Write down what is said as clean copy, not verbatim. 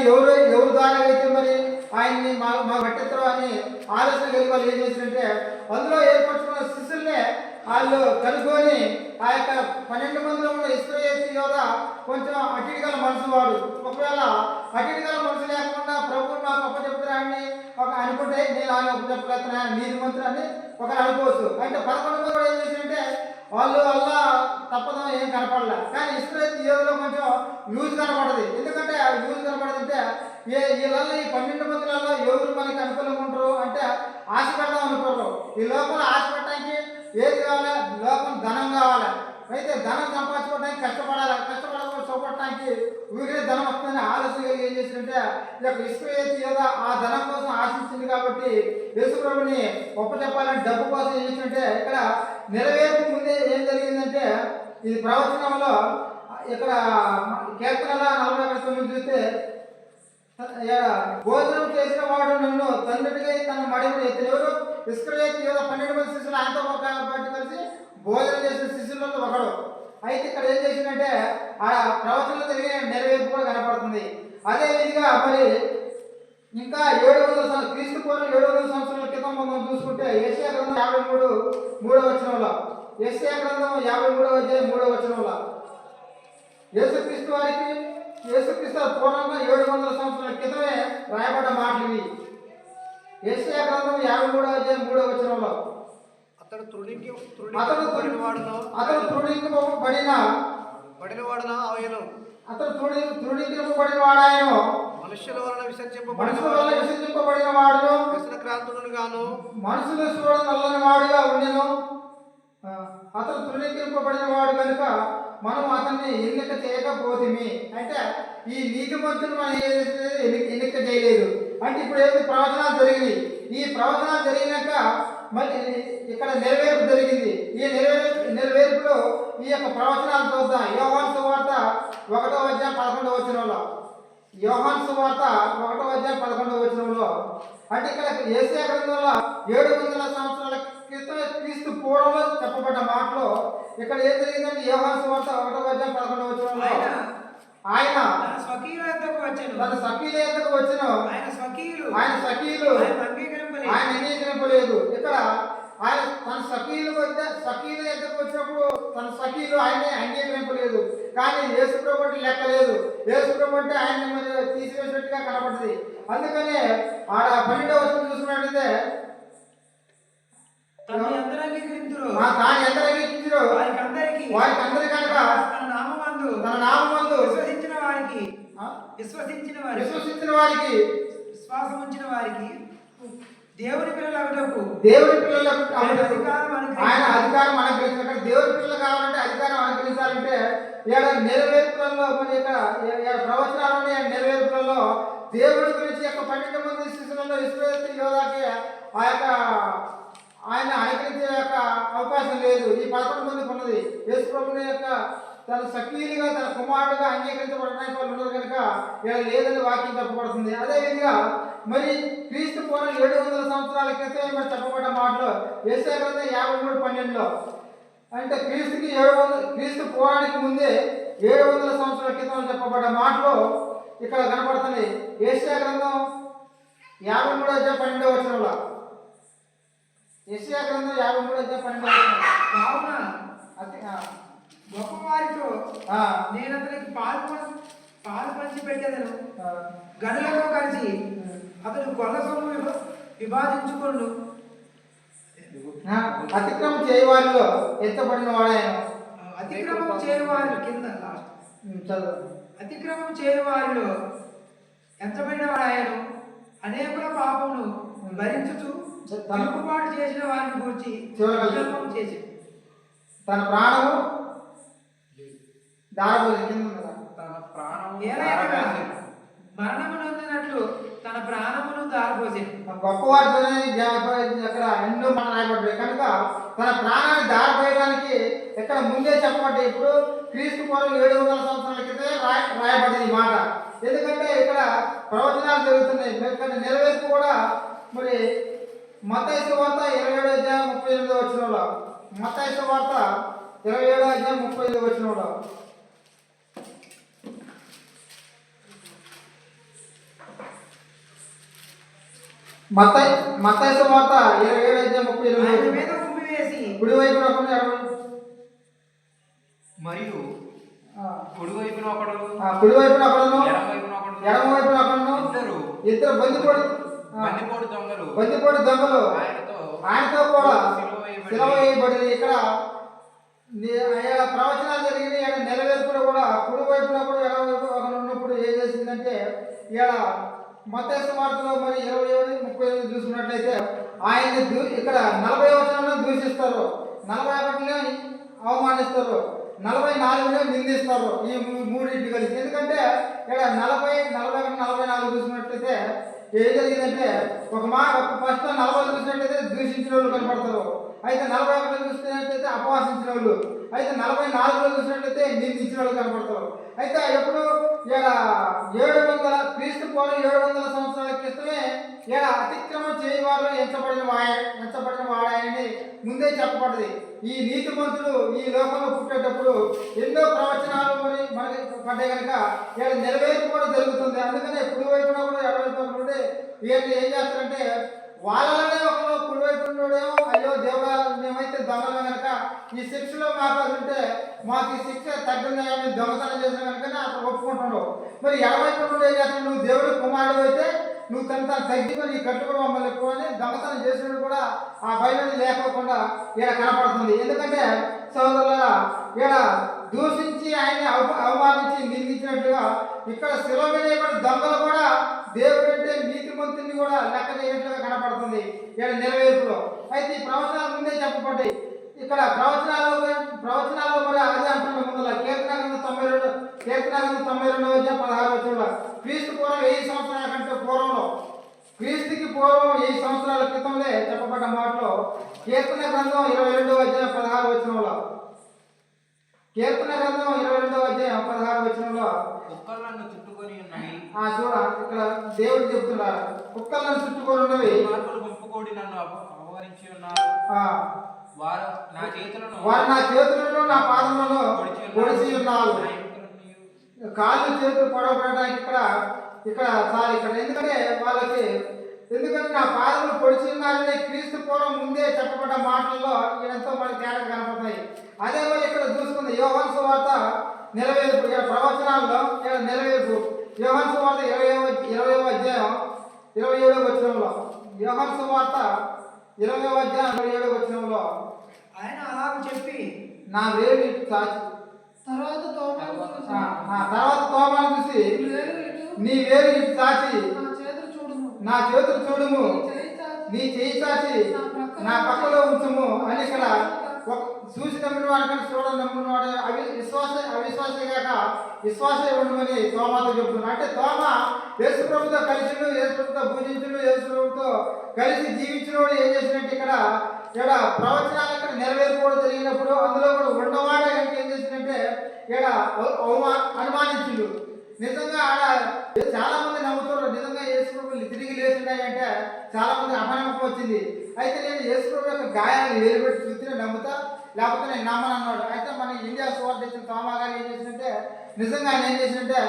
ఎవరు ద్వారా అయితే మరి ఆయన్ని మా పట్టిస్తారు అని ఆలోచన కలిగి వాళ్ళు ఏం చేశారంటే అందులో ఏర్పరచుకున్న శిష్యుల్నే వాళ్ళు కనుక్కొని ఆ యొక్క 12 మందిలో ఉన్న ఇశ్రాయేలు యోధ కొంచెం అటిటికల మనసు వాడు. ఒకవేళ అటిటికల మనసు లేకుండా ప్రభు నాకు అప్పచెప్తారని ఒక అనుకుంటే నేను ఆయన అప్పచెప్పలేస్తున్నా నీతి మంత్రి అని ఒకరు అనుకోవచ్చు. అంటే 11 మంది కూడా ఏం చేశారంటే వాళ్ళు వల్ల తప్పదం ఏం కనపడలే. కానీ ఇశ్రాయేలు యోధలో కొంచెం లూజ్ కనపడదు. ఎందుకంటే లూజ్ కనపడదంటే వీళ్ళల్లో ఈ 12 మందిలలో ఎవరు మనకి అనుకూలంగా ఉంటారు అంటే ఆశ పెడదాం అనుకోరు. ఈ లోపల ఆశ పెట్టడానికి ఏది కావాలి? లోపల ధనం కావాలి. అయితే ధనం సంపాదించుకోవడానికి కష్టపడకుండా చూపట్టడానికి ఊరికే ధనం వస్తుందని ఆలోచన ఏం చేసిందంటే ఈ యొక్క ఇశ్రాయేలు యోధ ఆ ధనం కోసం ఆశించింది కాబట్టి యేసుప్రభుని చెప్పాలని డబ్బు కోసం ఏం చేసిందంటే ఇక్కడ నెరవేర్పు ముందే ఏం జరిగిందంటే ఇది ప్రవచనంలో ఇక్కడ కీర్తనల 49 చూస్తే భోజనం చేసిన వాడు నన్ను తండ్రిగా తన మడిని ఎత్తిన ఎవరు? ఇశ్రాయేలు యోధ 12 మంది శిష్యులు ఆయనతో పాటు కలిసి భోజనం చేసిన శిష్యులలో ఒకడు. అయితే ఇక్కడ ఏం చేసిందంటే ఆ ప్రవచనంలో జరిగే నెరవేర్పు కూడా కనపడుతుంది. అదే విధంగా మరి ఇంకా 700 క్రీస్తు పూర్వం 700 సంవత్సరాల క్రితం మనం చూసుకుంటే యెషయా గ్రంథం 53 వచనంలో యెషయా గ్రంథం 53 అధ్యాయం 3 వచనంలో యేసుక్రీస్తు పూర్వంగా 700 సంవత్సరాల క్రితమే రాయబడ్డ మాటలు ఇవి. యెషయా గ్రంథం 53 అధ్యాయం 3 వచనంలో అతడు తృణీకరింపబడిన వాడాయను మనుషుల వలన విసర్జింపబడిన వాడును వ్యసనక్రాంతుడును గాను మనుషులు చూడ నల్లని వాడుగా ఉండెను. అతను తృణీకరింపబడిన వాడు కనుక మనం అతన్ని ఎన్నిక చేయకపోతిమి. అంటే ఈ నీతిమంతులు మనం ఎన్నిక చేయలేదు. అంటే ఇప్పుడు ఏది ప్రవచనాలు జరిగింది. ఈ ప్రవచనాలు జరిగినాక మళ్ళీ ఇక్కడ నెరవేర్పు జరిగింది. ఈ నెరవేర్పులో ఈ యొక్క ప్రవచనాలు చూద్దాం. యోహాను సువార్త 1వ అధ్యాయం 11వ వచనంలో యోహాను సువార్త 1వ అధ్యాయం 11వ వచనంలో అంటే ఇక్కడ యెషయా గ్రంథంలో 700 సంవత్సరాల క్రితం క్రీస్తు పూర్వంలో చెప్పబడ్డ మాటలో ఇక్కడ ఏం జరిగిందంటే యోహాను సువార్త 1వ అధ్యాయం 11వ వచనంలో ఆయన తన స్వకీయుల యొద్దకు వచ్చిన ఆయన స్వకీయులు ఆయన అంగీకరింపలేదు. ఇక్కడ ఆయన తన స్వకీయుల యొద్దకు వచ్చినప్పుడు తన స్వకీయులు ఆయన్ని అంగీకరింపలేదు. కానీ యేసుప్రభు అంటే లెక్కలేదు. యేసుప్రభు అంటే ఆయన్ని మరి తీసివేసినట్టుగా కనపడుతుంది. అందుకనే ఆడ 12వ వచనం చూసుకున్నట్లయితే తాను ఎందరు అంగీకరించురో వారికి అందరి కనుక తన నామమందు విశ్వసించిన వారికి విశ్వాసం ఉంచిన వారికి దేవుని పిల్లలకు ఆయన అధికారం అనుగ్రహించారు. దేవుని పిల్లలు కావాలంటే అధికారం అనుగ్రహించాలంటే ఇక్కడ నెరవేర్పులలో మరి ఇక్కడ ప్రవచనాలని నెరవేర్పులలో దేవుడి గురించి యొక్క 12 మంది శిష్యులలో ఇశ్రాయేలు యోధాకి ఆ యొక్క ఆయన అనుగ్రహించే యొక్క అవకాశం లేదు. ఈ 11 మందికి ఉన్నది. యేసుప్రభుని యొక్క తన సఖీలుగా తన కుమారుడుగా అంగీకరించబడడానికి వాళ్ళు ఉన్నారు కనుక ఇక్కడ లేదని వాక్యం చెప్పబడుతుంది. అదేవిధంగా మరి క్రీస్తు పూర్వం 700 సంవత్సరాల క్రితం మరి చెప్పబడ్డ మాటలో యెషయా గ్రంథం 53:12లో అంటే క్రీస్తు పూర్వానికి ముందే 700 సంవత్సరాల క్రితం చెప్పబడ్డ మాటలో ఇక్కడ కనపడుతుంది. యెషయా గ్రంథం 53 అధ్యాయం 12వ వచనంలో యెషయా గ్రంథం 53 అధ్యాయం 12వ వచనం కావున గొప్పవారితో నేను అతనికి పాలు పంచి పెట్టేదను. గనులతో కలిసి అతను గొల్ల సొమ్ము విభాజించుకోండు. అతిక్రమం చేయవారిలో ఎత్తబడిన వాడాయను. అతిక్రమం చేయవారిలో కింద అతిక్రమం చేయవారిలో ఎంతబడిన వాడాయను. అనేకుల పాపమును భరించుచు తలుపుబాటు చేసిన వారిని గురించి చేసి తన ప్రాణము మరణము నొందినట్లు తన ప్రాణమును దారిపోసింది. గొప్పవారితోనే అక్కడ ఎన్నో మనం రాయబడ్డాయి కనుక తన ప్రాణాన్ని దారిపోయడానికి ఇక్కడ ముందే చెప్పబడ్డాయి. ఇప్పుడు క్రీస్తు పూర్వం 700 సంవత్సరాల క్రితమే రాయబడింది ఈ మాట. ఎందుకంటే ఇక్కడ ప్రవచనాలు జరుగుతున్నాయి. ఎందుకంటే నెరవేర్పు కూడా మరి మత్తయి సువార్త 27వ అధ్యాయం 38వ వచనంలో మత్తయి సువార్త 27వ అధ్యాయం 35వ వచనంలో మత్తయి సువార్త 27:38 ఆయన మీద ఉమ్మి వేసి కుడి వైపున ఒకడు ఎడమ మరియు ఆ, కుడి వైపున ఒకడు కుడి వైపున ఒకడును ఎడమ వైపున ఒకడు ఎడమ వైపున ఒకడును ఇద్దరు బందిపోటు దొంగలు ఆయనతో కూడా సిలువ వేయబడి ఇక్కడ ప్రవచనాలు జరిగిన ఇక్కడ నెరవేర్పులు కూడా కుడి వైపున కూడా ఎడమ వైపు ఒకరు ఉన్నప్పుడు ఏం చేసిందంటే ఇక్కడ మత్తయి సువార్తలో మరి 27:38 చూసుకున్నట్లయితే ఆయన్ని ఇక్కడ 40 వచనంలో దూషిస్తారు, 41లో అవమానిస్తారు, 44లో నిందిస్తారు. ఈ మూడింటి కలిసి. ఎందుకంటే ఇక్కడ 40, 41, 44 చూసినట్లయితే ఏం జరిగిందంటే ఫస్ట్ 40 చూసినట్లయితే దూషించిన వాళ్ళు కనపడతారు. అయితే 41 చూసినట్లయితే అపవాసించిన వాళ్ళు, అయితే 44లో చూసినట్లయితే నిందించిన వాళ్ళు కనపడతారు. అయితే ఎప్పుడు ఇక్కడ 700 క్రీస్తు పూర్వం 700 సంవత్సరాల క్రితమే ఇక్కడ అతిక్రమం చేయవారు ఎంచబడిన వాడాయని ముందే చెప్పబడింది. ఈ నీతిమంతులు ఈ లోకంలో పుట్టేటప్పుడు ఎన్నో ప్రవచనాలు మరి మనకి పడ్డాయి కనుక ఇక్కడ నెరవేర్పు కూడా జరుగుతుంది. అందుకనే కుడి వైపున కూడా ఎడవైపు ఉంటే వీళ్ళు ఏం చేస్తారంటే వాళ్ళనే ఒకరు కుడి వైపు ఉండేమో అయ్యో దేవుడా మేమైతే దొంగలు కనుక ఈ శిక్షలో మాకు అది ఉంటే మాకు ఈ శిక్ష తగ్గుందా మేము దొంగతనం చేసిన కనుకనే అతను ఒప్పుకుంటున్నావు. మరి ఎడవైపు నుండి ఏం చేస్తాడు, నువ్వు దేవుడు కుమారుడు అయితే నువ్వు తను తగ్గిపోయి నీ కట్టు కూడా మమ్మల్ని ఎక్కువ అని దొంగతనం చేసినప్పుడు కూడా ఆ భయం లేకోకుండా ఇక్కడ కనపడుతుంది. ఎందుకంటే సోదరులారా ఇక్కడ దూషించి ఆయన్ని అవమానించి నిందించినట్లుగా ఇక్కడ శిలువ వేయబడిన దొంగలు కూడా దేవుడు అంటే నీతిమంతుని కూడా లెక్క చేయనట్లుగా కనపడుతుంది ఇక్కడ నెరవేర్పులో. అయితే ఈ ప్రవచనాలు ముందే చెప్పబడ్డాయి. ఇక్కడ ప్రవచనాల్లో కూడా అదే అంటున్న ముందుల కీర్తన గ్రంథం 92:16 క్రీస్తు పూర్వం 1000 సంవత్సరాల కంటే పూర్వంలో క్రీస్తుకి పూర్వం 1000 సంవత్సరాల క్రితంలో చెప్పబడ్డ మాటలో కీర్తన గ్రంథం 22:16 కీర్తన గ్రంథం 22:16 కుక్కలు నన్ను చుట్టుకొని ఉన్నాయి. చూడ ఇక్కడ దేవుడు చెప్తున్నారు కుక్కలు నన్ను చుట్టుకొని ఉన్నవి, మార్పులు గుంపుకోడి నన్ను అపహరించి ఉన్నారు. వారు నా చేతులను నా పాదములలో పొడిచి ఉన్నారు. కాళ్ళు చేతులు పొడవబడడానికి ఇక్కడ ఎందుకంటే నా పాదములు పొడిచి ఉన్నారని క్రీస్తు పూర్వం ముందే చెప్పబడ్డ మాటల్లో ఎంతో మనకి తేడా కనపడుతున్నాయి. అదే మరి ఇక్కడ చూసుకుంది యోహాను సువార్త నెరవేర్పు ఇక్కడ ప్రవచనాల్లో ఇక్కడ నెరవేర్పు యోహాను సువార్త 20:27 యోహాను సువార్త 20:27 ఆయన అలాగ చెప్పి నా వేలు ఇటు చాచి తర్వాత తోమాను చూసి నీ వేలు ఇటు చాచి నా చేతులు చూడుము, నీ చేయి చాచి నా పక్కలో ఉంచుము అని ఇక్కడ చూసి నమ్మిన వాడికంటే చూడని నమ్మిన వాడు అవిశ్వాసే కాక విశ్వాసే ఉండమని తోమాతో చెప్తున్నాడు. అంటే తోమ యేసు ప్రభుతో కలిసిండు, యేసు ప్రభుతో పూజించుడు, యేసు ప్రభుతో కలిసి జీవించిన వాడు ఏం చేసినట్టు ఇక్కడ ప్రవచనాలు ఇక్కడ నెరవేర్పుకోవడం జరిగినప్పుడు అందులో కూడా ఉండవాడే ఏం చేసిందంటే ఇక్కడ అనుమానించిండు. నిజంగా చాలా మంది నమ్ముతున్నారు నిజంగా యేసు ప్రభువులు తిరిగి లేచున్నాయంటే చాలా మంది అపనమ్మకం వచ్చింది. అయితే నేను యేసు ప్రభు యొక్క గాయాలను వేలుపెట్టి చూస్తేనే నమ్ముతా, లేకపోతే నేను నమ్మను అన్నాడు. అయితే మన ఇండియా సువార్త ఇచ్చిన తోమా గారు ఏం చేసిందంటే నిజంగా ఆయన ఏం చేసిందంటే